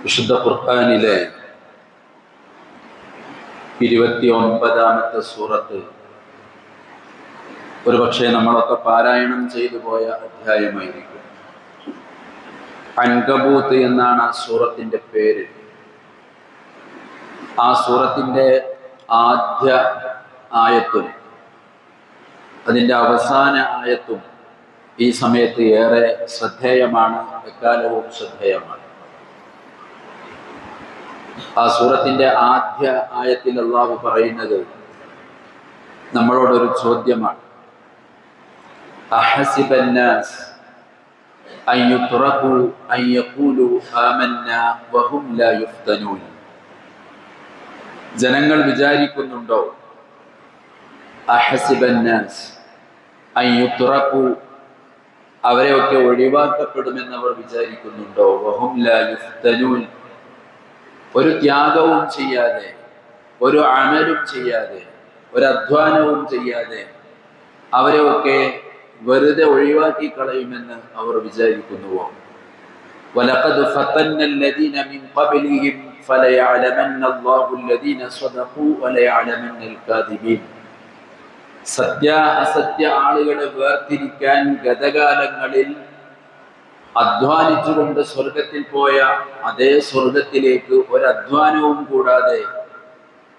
വിശുദ്ധ ഖുർആനിലെ 29-ാമത്തെ സൂറത്ത് ഒരുപക്ഷെ നമ്മളൊക്കെ പാരായണം ചെയ്തു പോയ അധ്യായമായിരിക്കും. അൻകബൂത്ത് എന്നാണ് ആ സൂറത്തിൻ്റെ പേര്. ആ സൂറത്തിൻ്റെ ആദ്യ ആയത്തും അതിൻ്റെ അവസാന ആയത്തും ഈ സമയത്ത് ഏറെ ശ്രദ്ധേയമാണ്, എക്കാലവും ശ്രദ്ധേയമാണ്. ആ സൂറത്തിൻ്റെ ആദ്യ ആയത്തിൽ അല്ലാഹു പറയുന്നത് നമ്മളോടൊരു ചോദ്യമാണ്. അഹസിബന്നാസ് അൻ യുത്റകൂ അൻ യഖൂലൂ ആമന്നാ വഹും ലാ യുഫ്തനൂൻ. ജനങ്ങൾ വിചാരിക്കുന്നുണ്ടോ, അഹസിബന്നാസ് അൻ യുത്റകൂ, അവരെയൊക്കെ ഒഴിവാക്കപ്പെടുമെന്ന് അവർ വിചാരിക്കുന്നുണ്ടോ, വഹും ലാ യുഫ്തനൂൻ, ഒരു ത്യാഗവും ചെയ്യാതെ, ഒരു അമലും ചെയ്യാതെ, ഒരു അധ്വാനവും ചെയ്യാതെ അവരെയൊക്കെ വെറുതെ ഒഴിവാക്കി കളയുമെന്ന് അവർ വിചാരിക്കുന്നുവോ? വലഖദ് ഫതന്നല്ലദീന മിൻ ഖബ്ലിഹിം ഫലയഅലമന്നല്ലാഹു അല്ലദീന സ്വദഖൂ വലയഅലമന്നൽ കാദിബീൻ. സത്യ അസത്യ ആളുകളെ വേർതിരിക്കാൻ ഗതകാലങ്ങളിൽ അധ്വാനിച്ചുകൊണ്ട് സ്വർഗത്തിൽ പോയ അതേ സ്വർഗത്തിലേക്ക് ഒരധ്വാനവും കൂടാതെ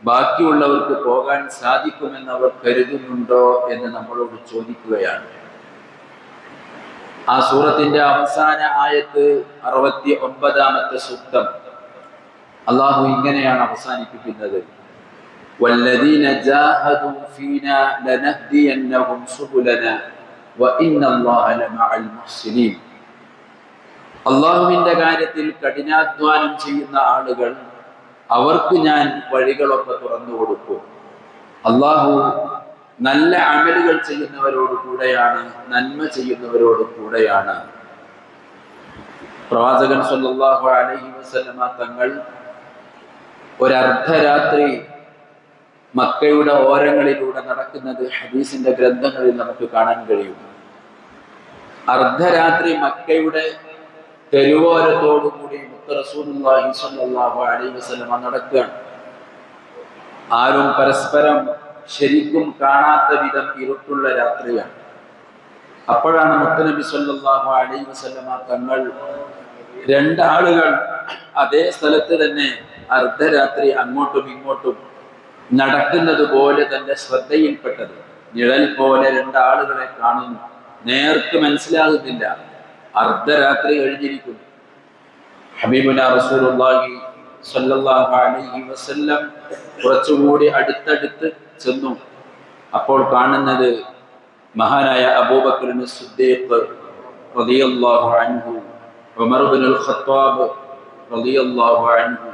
ബാക്കിയുള്ളവർക്ക് പോകാൻ സാധിക്കുമെന്ന് അവർ കരുതുന്നുണ്ടോ എന്ന് നമ്മളോട് ചോദിക്കുകയാണ്. ആ സൂറത്തിന്റെ അവസാന ആയത്ത് 69-ാമത്തെ സൂക്തം അല്ലാഹു ഇങ്ങനെയാണ് അവസാനിപ്പിക്കുന്നത്: വല്ലദീന ജാഹദൂ ഫീനാ ലനഹ്ദിയന്നഹും സുബുലനാ വഇന്നല്ലാഹ ലമഅൽ മുഹ്സിനീൻ. അള്ളാഹുവിൻ്റെ കാര്യത്തിൽ കഠിനാധ്വാനം ചെയ്യുന്ന ആളുകൾ, അവർക്ക് ഞാൻ വഴികളൊക്കെ തുറന്നു കൊടുക്കും. അള്ളാഹു നല്ല അമലുകൾ ചെയ്യുന്നവരോട് കൂടെയാണ്, നന്മ ചെയ്യുന്നവരോട് കൂടെയാണ്. പ്രവാചകൻ സല്ലല്ലാഹു അലൈഹി വസല്ലമ തങ്ങൾ ഒരർദ്ധരാത്രി മക്കയുടെ ഓരങ്ങളിലൂടെ നടക്കുന്നത് ഹദീസിന്റെ ഗ്രന്ഥങ്ങളിൽ നമുക്ക് കാണാൻ കഴിയും. അർദ്ധരാത്രി മക്കയുടെ തെരുവോരത്തോടുകൂടി റസൂലുള്ളാഹി സ്വല്ലല്ലാഹു അലൈഹി വസല്ലമ നടക്കുകയാണ്. ആരും പരസ്പരം ശരിക്കും കാണാത്ത വിധം ഇരുട്ടുള്ള രാത്രിയാണ്. അപ്പോഴാണ് മുത്തുനബി സ്വല്ലല്ലാഹു അലൈഹി വസല്ലമ തങ്ങൾ രണ്ടാളുകൾ അതേ സ്ഥലത്ത് തന്നെ അർദ്ധരാത്രി അങ്ങോട്ടും ഇങ്ങോട്ടും നടക്കുന്നത് പോലെ തന്റെ ശ്രദ്ധയിൽപ്പെട്ടത്. നിഴൽ പോലെ രണ്ടാളുകളെ കാണുന്നു, നേർക്ക് മനസ്സിലാകുന്നില്ല, അർദ്ധരാത്രി കഴിഞ്ഞിരിക്കുന്നു. ഹബീബുനാ റസൂലുള്ളാഹി സ്വല്ലല്ലാഹു അലൈഹി വസല്ലം കുറച്ചുകൂടി അടുത്തടുത്ത് ചെന്നു. അപ്പോൾ കാണുന്നത് മഹാനായ അബൂബക്കർ സിദ്ദീഖ് റളിയല്ലാഹു അൻഹു, ഉമർ ഇബ്നുൽ ഖത്താബ് റളിയല്ലാഹു അൻഹു,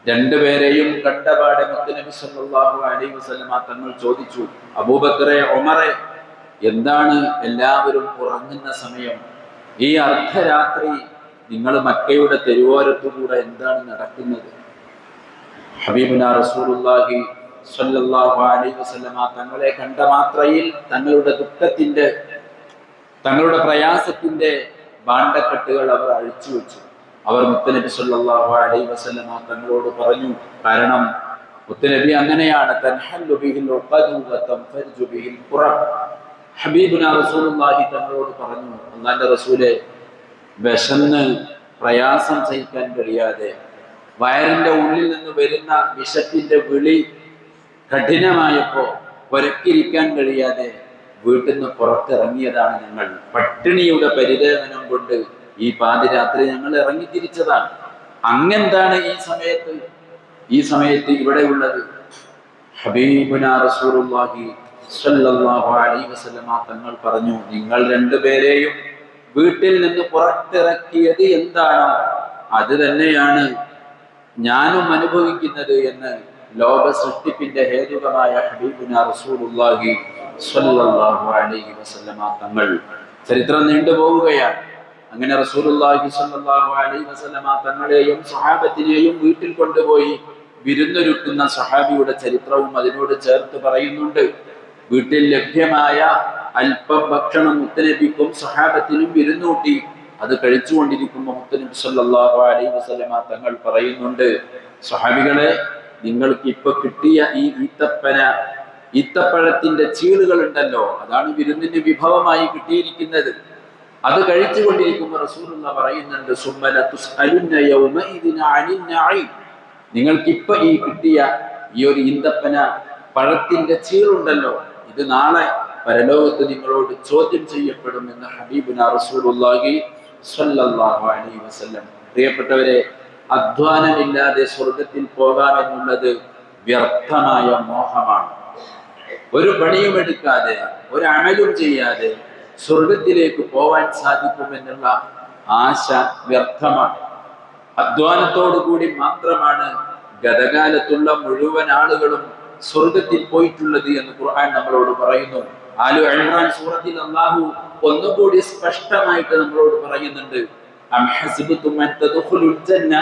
രണ്ടുപേരെയും കണ്ടപാടെ മുത്തുനബി സല്ലല്ലാഹു അലൈഹി വസല്ലം തങ്ങൾ ചോദിച്ചു: അബൂബക്കറെ, ഉമറെ, എന്താണ് എല്ലാവരും ഉറങ്ങുന്ന സമയം, ഈ അർദ്ധരാത്രി നിങ്ങൾ മക്കയുടെ തെരുവോരത്തുകൂടെ എന്താണ് നടക്കുന്നത്? ഹബീബുനാ റസൂലുള്ളാഹി സ്വല്ലല്ലാഹു അലൈഹി വസല്ലമ തങ്ങളെ കണ്ട മാത്രയിൽ തങ്ങളുടെ ദുഃഖത്തിന്റെ, തങ്ങളുടെ പ്രയാസത്തിന്റെ ഭാണ്ഡക്കെട്ടുകൾ അവർ അഴിച്ചു വെച്ചു. അവർ മുത്തുനബി സ്വല്ലല്ലാഹു അലൈഹി വസല്ലമ തങ്ങളോട് പറഞ്ഞു, കാരണം മുത്തുനബി അങ്ങനെയാണ്, തൻഹല്ലു ബിഹിൽ ഉഖദു വതൻഫർജു ബിഹിൽ ഖുറബ്. ഹബീബുനാ റസൂലുള്ളാഹി തങ്ങളോട് പറഞ്ഞു, അല്ലാഹുവിന്റെ റസൂലേ, വിശന്ന് പ്രയാസം സഹിക്കാൻ കഴിയാതെ, വയറിന്റെ ഉള്ളിൽ നിന്ന് വരുന്ന വിശപ്പിന്റെ വിളി കഠിനമായപ്പോ പുരക്കിരിക്കാൻ കഴിയാതെ വീട്ടിൽ നിന്ന് പുറത്തിറങ്ങിയതാണ് ഞങ്ങൾ. പട്ടിണിയുടെ പരിദേവനം കൊണ്ട് ഈ പാതിരാത്രി ഞങ്ങൾ ഇറങ്ങി തിരിച്ചതാണ്. അങ്ങെന്താണ് ഈ സമയത്ത് ഇവിടെ ഉള്ളത്? ഹബീബുനാ റസൂലുള്ളാഹി സ്വല്ലല്ലാഹു അലൈഹി വസല്ലമ തങ്ങൾ പറഞ്ഞു, നിങ്ങൾ രണ്ടുപേരെയും വീട്ടിൽ നിന്ന് പുറത്തിറക്കിയത് എന്താണോ അത് തന്നെയാണ് ഞാനും അനുഭവിക്കുന്നത് എന്ന് ലോക സൃഷ്ടിപ്പിന്റെ ഹേതുകമായ ഹബീബുനാ റസൂലുള്ളാഹി സ്വല്ലല്ലാഹു അലൈഹി വസല്ലമ തങ്ങൾ. ചരിത്രം നീണ്ടുപോവുകയാണ്. അങ്ങനെ റസൂലുള്ളാഹി സ്വല്ലല്ലാഹു അലൈഹി വസല്ലമ തങ്ങളെയും സ്വഹാബത്തിനെയും വീട്ടിൽ കൊണ്ടുപോയി വിരുന്നൊരുക്കുന്ന സ്വഹാബിയുടെ ചരിത്രവും അതിനോട് ചേർത്ത് പറയുന്നുണ്ട്. വീട്ടിൽ ലഭ്യമായ അല്പം ഭക്ഷണം മുത്തുനബിക്കും സ്വഹാബത്തിനും വിരുന്നൂട്ടി അത് കഴിച്ചുകൊണ്ടിരിക്കുമ്പോൾ മുത്തനബി സല്ലല്ലാഹു അലൈഹി വസല്ലമ തങ്ങൾ പറയുന്നുണ്ട്, സ്വഹാബികളെ, നിങ്ങൾക്ക് ഇപ്പൊ കിട്ടിയ ഈ ഈത്തപ്പഴത്തിന്റെ ചീളുകൾ ഉണ്ടല്ലോ, അതാണ് വിരുന്നിന്റെ വിഭവമായി കിട്ടിയിരിക്കുന്നത്. അത് കഴിച്ചുകൊണ്ടിരിക്കുമ്പോൾ റസൂലുള്ളാഹി പറയുന്നുണ്ട്, സുമ്മല തുസ്അലുന്ന യൗമഇദിന അനിൻ നഈം, നിങ്ങൾക്കിപ്പൊ ഈ കിട്ടിയ ഈ ഒരു ഈന്തപ്പന പഴത്തിന്റെ ചീളുണ്ടല്ലോ, ഇത് നാളെ പരലോകത്ത് നിങ്ങളോട് ചോദ്യം ചെയ്യപ്പെടുമെന്ന് ഹബീബുനാ റസൂലുള്ളാഹി സ്വല്ലല്ലാഹു അലൈഹി വസല്ലം. പ്രിയപ്പെട്ടവരെ, അധ്വാനമില്ലാതെ സ്വർഗത്തിൽ പോകാമെന്നുള്ളത് വ്യർത്ഥമായ മോഹമാണ്. ഒരു പണിയും എടുക്കാതെ, ഒരു അമലും ചെയ്യാതെ സ്വർഗത്തിലേക്ക് പോവാൻ സാധിക്കുമെന്നുള്ള ആശ വ്യർത്ഥമാണ്. അധ്വാനത്തോടു കൂടി മാത്രമാണ് ഗതകാലത്തുള്ള മുഴുവൻ ആളുകളും സ്വർഗത്തിൽ പോയിട്ടുള്ളത് എന്ന് ഖുർആൻ നമ്മളോട് പറയുന്നു. ആലു ഇംറാൻ സൂറത്തിൽ അല്ലാഹു ഒന്നുകൂടി സ്പഷ്ടമായിട്ട് നമ്മളോട് പറയുന്നുണ്ട്, അം ഹസിബതും അൻ തദ്ഖുലുൽ ജന്ന,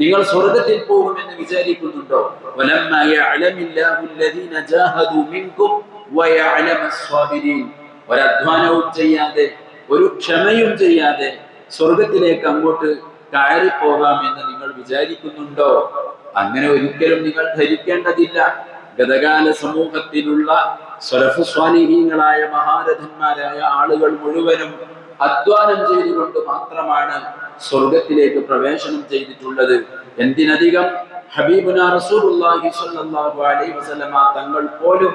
നിങ്ങൾ സ്വർഗത്തിൽ പോകുമെന്ന് വിചാരിക്കുന്നുണ്ടോ? വലമ്മാ യഅലമില്ലാഹു അല്ലദീന ജാഹദു മിൻകും വയഅലമസ് സ്വാബിരീൻ, ഒരു അധ്വാനവും ചെയ്യാതെ, ഒരു ക്ഷമയും ചെയ്യാതെ സ്വർഗത്തിലേക്ക് അങ്ങോട്ട് കയറി പോകാമെന്ന് നിങ്ങൾ വിചാരിക്കുന്നുണ്ടോ? അങ്ങനെ ഒരിക്കലും നിങ്ങൾ ധരിക്കേണ്ടതില്ല. ഗതകാല സമൂഹത്തിലുള്ള സലഫു സ്വാലിഹീങ്ങളായ മഹാരഥന്മാരായ ആളുകൾ മുഴുവനും അധ്വാനം ചെയ്തുകൊണ്ട് മാത്രമാണ് സ്വർഗത്തിലേക്ക് പ്രവേശനം ചെയ്തിട്ടുള്ളത്. എന്തിനധികം ഹബീബുനാ റസൂലുള്ളാഹി സ്വല്ലല്ലാഹു അലൈഹി വസല്ലമ തങ്ങൾ പോലും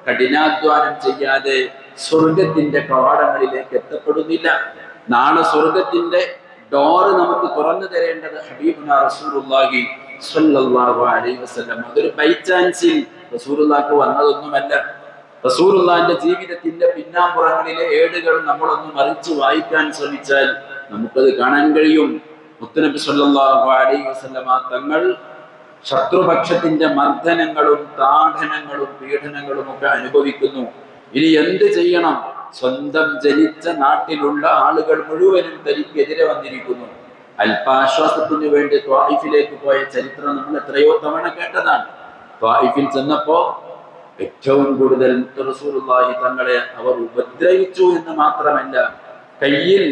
കഠിനാധ്വാനം ചെയ്യാതെ സ്വർഗത്തിന്റെ കവാടങ്ങളിലേക്ക് എത്തപ്പെടുന്നില്ല. നാളെ സ്വർഗത്തിന്റെ ഡോറ് നമുക്ക് തുറന്നു തരേണ്ടത് ഹബീബുനാ റസൂലുള്ളാഹി സ്വല്ലല്ലാഹു അലൈഹി വസല്ലം. അതൊരു ബൈ ചാൻസിൽ റസൂലുള്ളാഹിക്ക് വന്നതൊന്നുമല്ല. റസൂലുള്ളാഹിന്റെ ജീവിതത്തിന്റെ പിന്നാമ്പുറങ്ങളിലെ ഏടുകൾ നമ്മളൊന്ന് മറിച്ച് വായിക്കാൻ ശ്രമിച്ചാൽ നമുക്കത് കാണാൻ കഴിയും. മുത്തുനബി സ്വല്ലല്ലാഹു അലൈഹി വസല്ലമ തങ്ങൾ ശത്രുപക്ഷത്തിന്റെ മർദ്ദനങ്ങളും താഠനങ്ങളും പീഡനങ്ങളും ഒക്കെ അനുഭവിക്കുന്നു. ഇനി എന്ത് ചെയ്യണം? സ്വന്തം ജനിച്ച നാട്ടിലുള്ള ആളുകൾ മുഴുവനും തനിക്കെതിരെ വന്നിരിക്കുന്നു. അല്പാശ്വാസത്തിന് വേണ്ടി ത്വായിഫിലേക്ക് പോയ ചരിത്രം നമ്മൾ എത്രയോ തവണ കേട്ടതാണ്. ത്വായിഫിൽ ചെന്നപ്പോ ഏറ്റവും കൂടുതൽ റസൂലുള്ളാഹി തങ്ങളെ അവർ ഉപദ്രവിച്ചു എന്ന് മാത്രമല്ല, കയ്യിൽ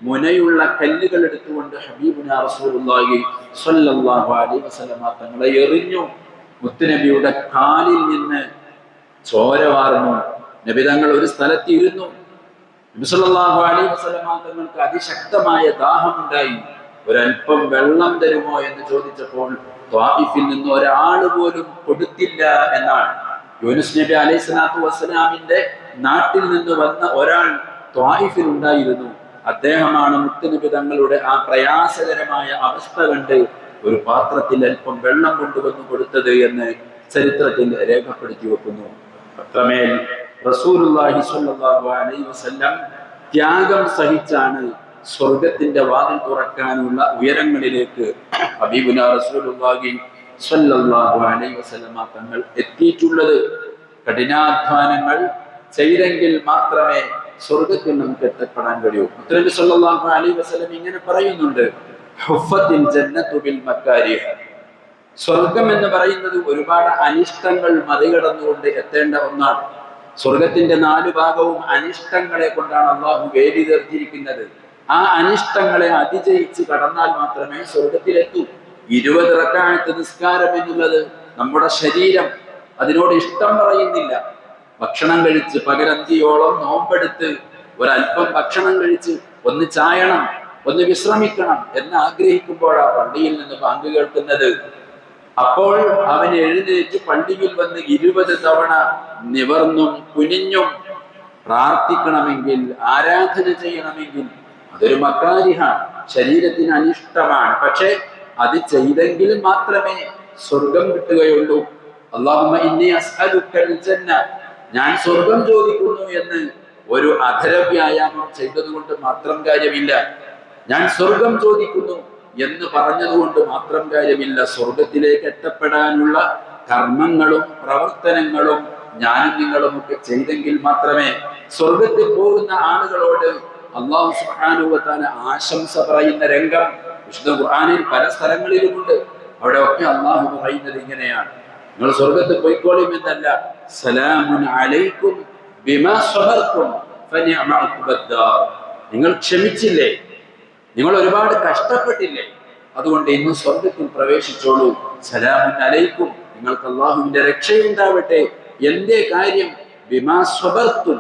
മുനയുള്ള കല്ലുകൾ എടുത്തുകൊണ്ട് ഹബീബുനാ റസൂലുള്ളാഹി സ്വല്ലല്ലാഹു അലൈഹി വസല്ലമ തങ്ങളെ എറിഞ്ഞു. മുത്തുനബിയുടെ കാലിൽ നിന്ന് ചോര വാർന്നു. നബി തങ്ങൾ ഒരു സ്ഥലത്ത് ഇരുന്നു. നബി സല്ലല്ലാഹു അലൈഹി വസല്ലമ തങ്ങൾക്ക് അതിശക്തമായ ദാഹമുണ്ടായി. ഒരൽപ്പം വെള്ളം തരുമോ എന്ന് ചോദിച്ചപ്പോൾ ത്വായിഫിൽ നിന്ന് ഒരാൾ പോലും കൊടുത്തില്ല എന്നാണ്. യൂനുസ് നബി അലൈഹി സ്വലാത്തു വസ്സലാമിന്റെ നാട്ടിൽ നിന്ന് വന്ന ഒരാൾ ത്വായിഫിൽ ഉണ്ടായിരുന്നു. അദ്ദേഹമാണ് മുത്തുനബി തങ്ങളുടെ ആ പ്രയാസകരമായ അവസ്ഥ കണ്ട് ഒരു പാത്രത്തിൽ അല്പം വെള്ളം കൊണ്ടുവന്ന് കൊടുത്തത് എന്ന് ചരിത്രത്തിൽ രേഖപ്പെടുത്തി വെക്കുന്നു. അത്രമേൽ റസൂലുള്ളാഹി സ്വല്ലല്ലാഹു അലൈഹി വസല്ലം ത്യാഗം സഹിച്ചാണ് സ്വർഗത്തിന്റെ വാതിൽ തുറക്കാനുള്ള ഉയരങ്ങളിലേക്ക് ഹബീബുനാ റസൂലുള്ളാഹി സ്വല്ലല്ലാഹു അലൈഹി വസല്ലമ തങ്ങൾ എത്തിയിട്ടുള്ളത്. കഠിനാധ്വാനങ്ങൾ ചെയ്തെങ്കിൽ മാത്രമേ സ്വർഗത്തിൽ നമുക്ക് എത്തപ്പെടാൻ കഴിയൂ. മുത്തനബി സ്വല്ലല്ലാഹു അലൈഹി വസല്ലം ഇങ്ങനെ പറയുന്നുണ്ട്, ഹുഫത്തിൽ ജന്നത്തു ബിൽ മക്കാരിഹ്, സ്വർഗം എന്ന് പറയുന്നത് ഒരുപാട് അനിഷ്ടങ്ങൾ മറികടന്നുകൊണ്ട് എത്തേണ്ട ഒന്നാണ്. സ്വർഗത്തിന്റെ 4 ഭാഗവും അനിഷ്ടങ്ങളെ കൊണ്ടാണ് അള്ളാഹു വേലി തീർത്തിരിക്കുന്നത്. ആ അനിഷ്ടങ്ങളെ അതിജയിച്ച് കടന്നാൽ മാത്രമേ സ്വർഗത്തിലെത്തൂ. 20 റക്അത്ത് നിസ്കാരം എന്നുള്ളത് നമ്മുടെ ശരീരം അതിനോട് ഇഷ്ടം പറയുന്നില്ല. ഭക്ഷണം കഴിച്ച് പകലന്തിയോളം നോമ്പെടുത്ത് ഒരല്പം ഭക്ഷണം കഴിച്ച് ഒന്ന് ചായണം, ഒന്ന് വിശ്രമിക്കണം എന്ന് ആഗ്രഹിക്കുമ്പോഴാണ് പള്ളിയിൽ നിന്ന് ബാങ്ക് കേൾക്കുന്നത്. അപ്പോൾ അവൻ എഴുന്നേറ്റ് പള്ളിയിൽ വന്ന് 20 തവണ നിവർന്നും കുനിഞ്ഞും പ്രാർത്ഥിക്കണമെങ്കിൽ, ആരാധന ചെയ്യണമെങ്കിൽ അതൊരു മക്കാരിഹാണ്, ശരീരത്തിന് അനിഷ്ടമാണ്. പക്ഷെ അത് ചെയ്തെങ്കിൽ മാത്രമേ സ്വർഗം കിട്ടുകയുള്ളൂ. അല്ലാഹുമ്മ ഇന്നി അസ്അലുക്കൽ ജന്ന, ഞാൻ സ്വർഗം ചോദിക്കുന്നു എന്ന് ഒരു അധര വ്യായാമം ചെയ്തതുകൊണ്ട് മാത്രം കാര്യമില്ല. ഞാൻ സ്വർഗം ചോദിക്കുന്നു എന്ന് പറഞ്ഞതുകൊണ്ട് മാത്രം കാര്യമില്ല. സ്വർഗത്തിലേക്ക് എത്തപ്പെടാനുള്ള കർമ്മങ്ങളും പ്രവർത്തനങ്ങളും ഞാനും നിങ്ങളും ഒക്കെ ചെയ്തെങ്കിൽ മാത്രമേ സ്വർഗത്തിൽ പോകുന്ന ആളുകളോട് അല്ലാഹു സുബ്ഹാനഹു വ തആല ആശംസ പറയുന്ന രംഗം വിശുദ്ധ ഖുർആനിൽ പല സ്ഥലങ്ങളിലുമുണ്ട്. അവിടെയൊക്കെ അല്ലാഹു പറയുന്നത് ഇങ്ങനെയാണ്, നിങ്ങൾ സ്വർഗത്തിൽ പോയിക്കോളും എന്നല്ല, സലാമുൻ അലൈക്കും ബിമാ സബർതും ഫനിഅമ ഉഖ്ബദ്ദാർ, നിങ്ങൾ ക്ഷമിച്ചില്ലേ, നിങ്ങൾ ഒരുപാട് കഷ്ടപ്പെട്ടില്ലേ, അതുകൊണ്ട് ഇന്ന് സ്വർഗത്തിൽ പ്രവേശിച്ചോളൂ. സലാമുൻ അലൈക്കും, നിങ്ങൾക്ക് അള്ളാഹുവിന്റെ രക്ഷയുണ്ടാവട്ടെ. എന്തേ കാര്യം? ബിമാ സ്വബർത്തും,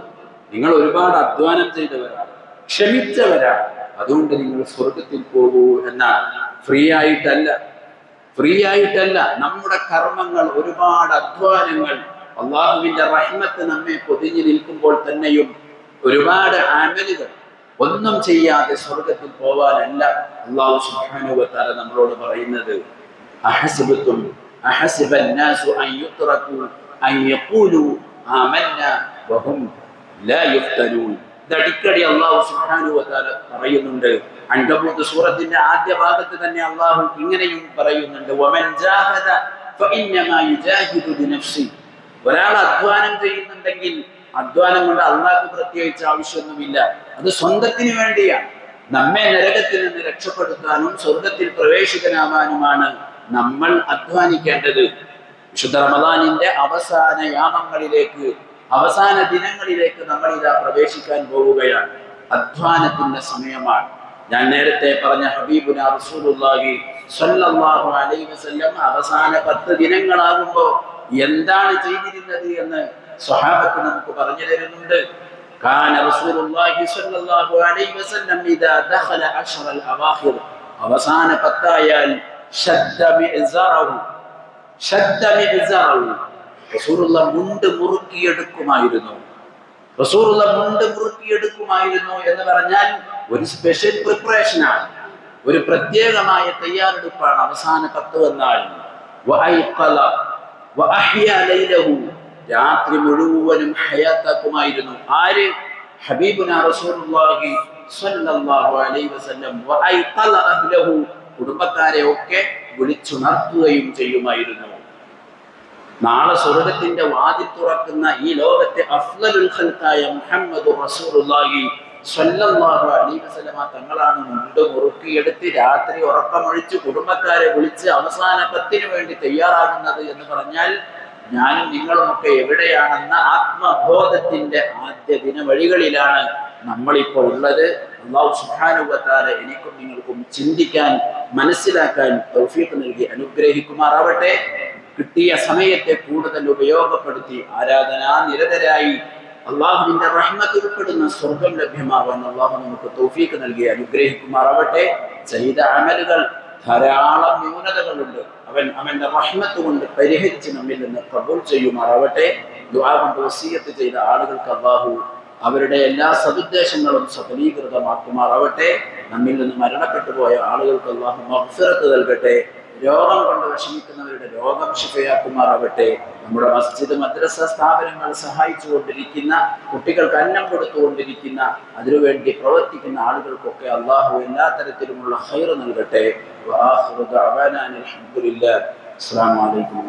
നിങ്ങൾ ഒരുപാട് അധ്വാനം ചെയ്തവരാണ്, ക്ഷമിച്ചവരാണ്, അതുകൊണ്ട് നിങ്ങൾ സ്വർഗത്തിൽ പോകൂ എന്നാണ്. ഫ്രീ ആയിട്ടല്ല. നമ്മുടെ കർമ്മങ്ങൾ, ഒരുപാട് അധ്വാനങ്ങൾ, അള്ളാഹുവിന്റെ റഹ്മത്ത് നമ്മെ പൊതിഞ്ഞു നിൽക്കുമ്പോൾ തന്നെയും ഒരുപാട് അമലുകൾ ഒന്നും ചെയ്യാതെ സ്വർഗത്തിൽ പോവാനല്ല അല്ലാഹു സുബ്ഹാനഹു വ തആല നമ്മളോട് പറയുന്നത്. അഹസിബതും അഹസിബന്നാസു അൻ യുത്റകൂ അൻ യഖൂലു ആമന്നാ വഹും ലാ യുഫ്തനൂൻ. അടിക്കടി അല്ലാഹു സുബ്ഹാനഹു വ തആല പറയുന്നുണ്ട്. അൻകബൂത്ത് സൂറത്തിന്റെ ആദ്യ ഭാഗത്ത് തന്നെ അല്ലാഹു ഇങ്ങനെയും പറയുന്നുണ്ട്, വമൻ ജാഹദ ഫഇന്നമാ യുജാഹിദു ബിനഫ്സി. ഒരാൾ അധ്വാനം ചെയ്യുന്നുണ്ടെങ്കിൽ അധ്വാനം കൊണ്ട് അള്ളാഹ്ക്ക് പ്രത്യേകിച്ച് ആവശ്യമൊന്നുമില്ല, അത് സ്വന്തത്തിന് വേണ്ടിയാണ്. നമ്മെ നരകത്തിൽ നിന്ന് രക്ഷപ്പെടുത്താനും സ്വർഗത്തിൽ പ്രവേശിക്കാനാവാനുമാണ് നമ്മൾ അധ്വാനിക്കേണ്ടത്. വിശുദ്ധ റമദാനിന്റെ അവസാന യാമങ്ങളിലേക്ക്, അവസാന ദിനങ്ങളിലേക്ക് നമ്മൾ ഇതാ പ്രവേശിക്കാൻ പോവുകയാണ്. അധ്വാനത്തിന്റെ സമയമാണ്. ഞാൻ നേരത്തെ പറഞ്ഞ ഹബീബുനാ റസൂലുള്ളാഹി സ്വല്ലല്ലാഹു അലൈഹി വസല്ലം അവസാന 10 ദിനങ്ങളാകുമ്പോൾ എന്താണ് ചെയ്തിരുന്നത് എന്ന് സ്വഹാബത്ത് നമുക്ക് പറഞ്ഞു തരുന്നുണ്ട്. കാന റസൂലുള്ളാഹി സ്വല്ലല്ലാഹു അലൈഹി വസല്ലം ഇദാ ദഖല അശ്റൽ അവാഖിർ, അവസാന 10 ആയാൽ ശദ്ദ മിഅ്സറഹു, റസൂലുള്ള മുണ്ട് മുറുക്കിയെടുക്കുമായിരുന്നു. എന്ന് പറഞ്ഞാൽ ഒരു സ്പെഷ്യൽ പ്രിപ്പറേഷനാണ്, ഒരു പ്രത്യേകമായ തയ്യാറെടുപ്പാണ് അവസാന 10 എന്നാൽ. രാത്രി മുഴുവനും ഹയാത്താക്കുമായിരുന്നു. ആര്? ഹബീബുനാ റസൂലുള്ളാഹി സ്വല്ലല്ലാഹു അലൈഹി വസല്ലം. വഅയ്ഖല അഹ്ലഹു, കുടുംബക്കാരെ ഒക്കെ വിളിച്ചുണർത്തുകയും ചെയ്യുമായിരുന്നു. നാളെ സ്വർഗത്തിന്റെ വാതിൽ തുറക്കുന്ന ഈ ലോകത്തെ അഫ്ളലുൽ ഖൽഖായ മുഹമ്മദുർ റസൂലുള്ളാഹി സ്വല്ലല്ലാഹു അലൈഹി വസല്ലം തങ്ങളാണ് മുണ്ട് മുറുക്കിയെടുത്ത് രാത്രി ഉറക്കമൊഴിച്ച് കുടുംബക്കാരെ വിളിച്ച് അവസാന 10 വേണ്ടി തയ്യാറാകുന്നത് എന്ന് പറഞ്ഞാൽ ഞാനും നിങ്ങളുമൊക്കെ എവിടെയാണെന്ന ആത്മബോധത്തിന്റെ ആദ്യ ദിനവഴികളിലാണ് നമ്മളിപ്പോൾ ഉള്ളത്. അല്ലാഹു സുബ്ഹാനഹു വ തആല എനിക്കും നിങ്ങൾക്കും ചിന്തിക്കാൻ, മനസ്സിലാക്കാൻ തൗഫീഖ് നൽകി അനുഗ്രഹിക്കുമാറാവട്ടെ. കിട്ടിയ സമയത്തെ കൂടുതൽ ഉപയോഗപ്പെടുത്തി ആരാധനാ നിരതരായി അള്ളാഹുവിന്റെ റഹ്മത്ത് ഉൾപ്പെടുന്ന സ്വർഗം ലഭ്യമാവാൻ അള്ളാഹു നമുക്ക് തൗഫീഖ് നൽകി അനുഗ്രഹിക്കുമാറാവട്ടെ. ചെയ്ത അമലുകൾ ധാരാളം ന്യൂനതകളുണ്ട്, അവന്റെ റഹ്മത്ത് കൊണ്ട് പരിഹരിച്ച് നമ്മിൽ നിന്ന് ഖബൂൽ ചെയ്യുമാറാവട്ടെ. ദുആ കൊണ്ട് വസിയത്ത് ചെയ്ത ആളുകൾക്ക് അള്ളാഹു അവരുടെ എല്ലാ സദുദ്ദേശങ്ങളും സഫലീകൃതമാക്കുമാറാവട്ടെ. നമ്മിൽ നിന്ന് മരണപ്പെട്ടു പോയ ആളുകൾക്ക് അള്ളാഹു മഗ്ഫിറത്ത് നൽകട്ടെ. രോഗം കൊണ്ട് വിഷമിക്കുന്നവരുടെ രോഗം ശിഫയാക്കുമാറാവട്ടെ. നമ്മുടെ മസ്ജിദ്, മദ്രസ സ്ഥാപനങ്ങൾ സഹായിച്ചുകൊണ്ടിരിക്കുന്ന, കുട്ടികൾക്ക് അന്നം കൊടുത്തുകൊണ്ടിരിക്കുന്ന, അതിനുവേണ്ടി പ്രവർത്തിക്കുന്ന ആളുകൾക്കൊക്കെ അള്ളാഹു എല്ലാ തരത്തിലുമുള്ള ഖൈർ നൽകട്ടെ. വആഖിറു ദഅവാനാ അൽഹംദുലില്ലാഹ്. അസ്സലാമു അലൈക്കും.